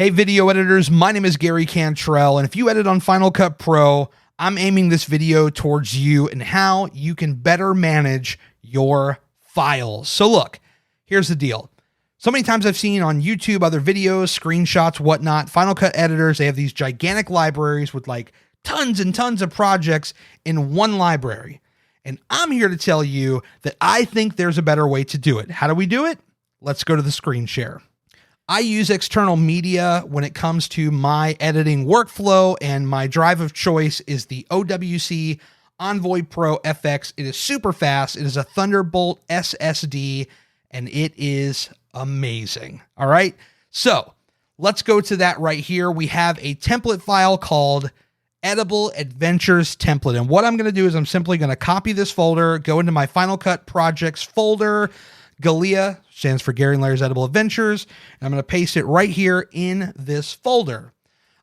Hey video editors, my name is Gary Cantrell, and if you edit on Final Cut Pro, I'm aiming this video towards you and how you can better manage your files. So look, here's the deal. So many times I've seen on YouTube, other videos, screenshots, whatnot, Final Cut editors, they have these gigantic libraries with like tons and tons of projects in one library. And I'm here to tell you that I think there's a better way to do it. How do we do it? Let's go to the screen share. I use external media when it comes to my editing workflow, and my drive of choice is the OWC Envoy Pro FX. It is super fast. It is a Thunderbolt SSD, and it is amazing. All right. So let's go to that right here. We have a template file called Edible Adventures Template. And what I'm going to do is I'm simply going to copy this folder, go into my Final Cut Projects folder. Galea stands for Gary and Larry's Edible Adventures. And I'm going to paste it right here in this folder.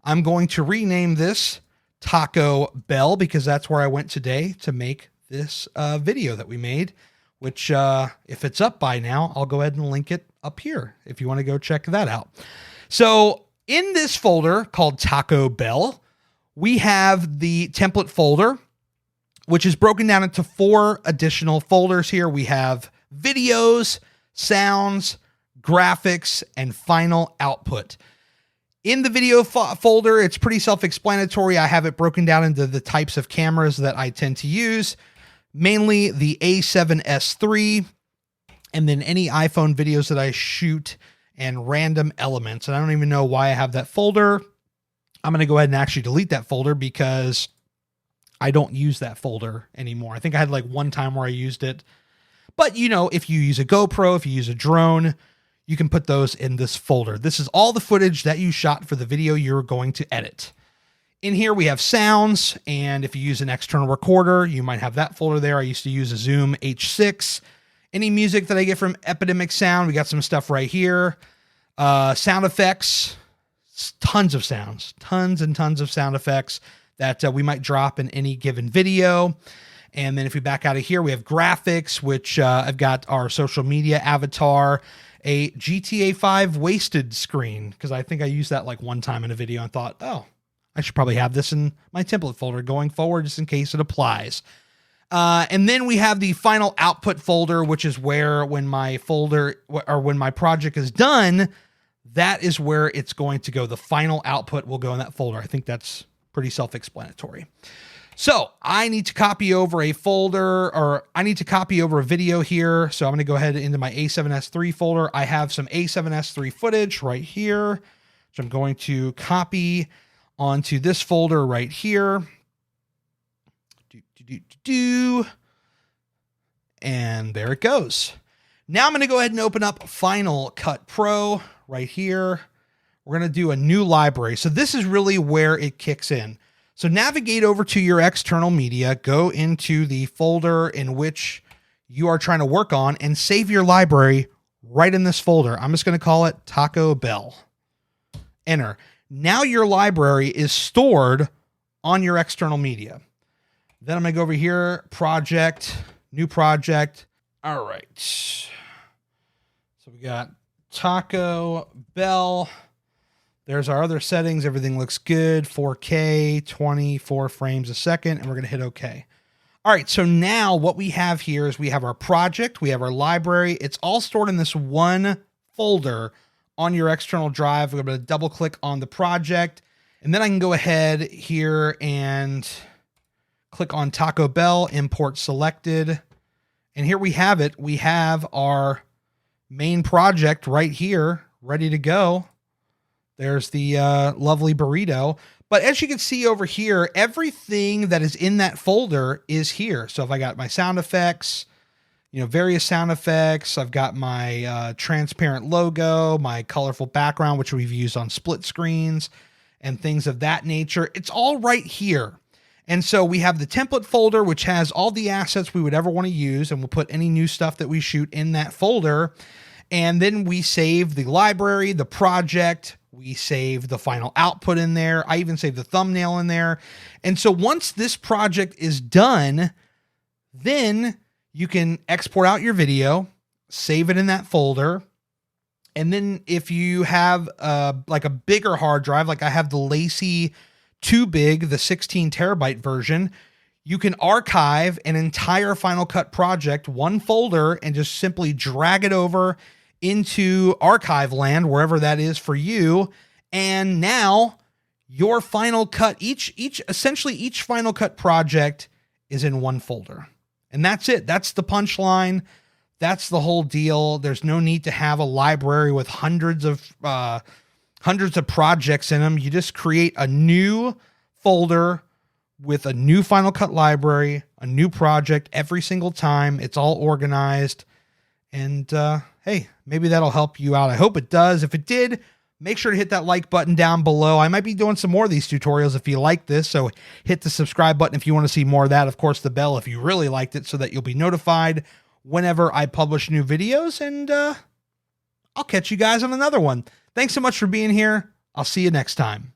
I'm going to rename this Taco Bell because that's where I went today to make this video that we made, which if it's up by now, I'll go ahead and link it up here if you want to go check that out. So in this folder called Taco Bell, we have the template folder, which is broken down into 4 additional folders here. We have videos, sounds, graphics, and final output. In the video folder, it's pretty self-explanatory. I have it broken down into the types of cameras that I tend to use, mainly the A7S III, and then any iPhone videos that I shoot and random elements. And I don't even know why I have that folder. I'm going to go ahead and actually delete that folder because I don't use that folder anymore. I think I had like one time where I used it. But, you know, if you use a GoPro, if you use a drone, you can put those in this folder. This is all the footage that you shot for the video you're going to edit. In here, we have sounds, and if you use an external recorder, you might have that folder there. I used to use a Zoom H6. Any music that I get from Epidemic Sound, we got some stuff right here. Sound effects, tons of sounds, tons and tons of sound effects that we might drop in any given video. And then if we back out of here, we have graphics, which I've got our social media avatar, a GTA 5 wasted screen, because I think I used that like one time in a video and thought, oh, I should probably have this in my template folder going forward just in case it applies. And then we have the final output folder, which is where when my project is done, that is where it's going to go. The final output will go in that folder. I think that's pretty self-explanatory. So I need to copy over a folder, or I need to copy over a video here. So I'm going to go ahead into my A7S III folder. I have some A7S III footage right here, which I'm going to copy onto this folder right here. And there it goes. Now I'm going to go ahead and open up Final Cut Pro right here. We're going to do a new library. So this is really where it kicks in. So navigate over to your external media, go into the folder in which you are trying to work on, and save your library right in this folder. I'm just going to call it Taco Bell. Enter. Now your library is stored on your external media. Then I'm going to go over here, project, new project. All right. So we got Taco Bell. There's our other settings. Everything looks good. 4K, 24 frames a second, and we're going to hit OK. All right, so now what we have here is we have our project, we have our library. It's all stored in this one folder on your external drive. We're going to double click on the project, and then I can go ahead here and click on Taco Bell, import selected. And here we have it. We have our main project right here, ready to go. There's the lovely burrito. But as you can see over here, everything that is in that folder is here. So if I got my sound effects, you know, various sound effects, I've got my transparent logo, my colorful background, which we've used on split screens and things of that nature. It's all right here. And so we have the template folder, which has all the assets we would ever want to use. And we'll put any new stuff that we shoot in that folder. And then we save the library, the project, we save the final output in there. I even save the thumbnail in there. And so once this project is done, then you can export out your video, save it in that folder, And then if you have like a bigger hard drive, like I have the Lacy Too Big, the 16 terabyte version, you can archive an entire Final Cut project, one folder, and just simply drag it over into archive land, wherever that is for you. And now your Final Cut, essentially each Final Cut project is in one folder. And that's it. That's the punchline. That's the whole deal. There's no need to have a library with hundreds of projects in them. You just create a new folder with a new Final Cut library, a new project every single time. It's all organized. And hey, maybe that'll help you out. I hope it does. If it did, make sure to hit that like button down below. I might be doing some more of these tutorials if you like this. So hit the subscribe button if you want to see more of that. Of course, the bell if you really liked it so that you'll be notified whenever I publish new videos. And I'll catch you guys on another one. Thanks so much for being here. I'll see you next time.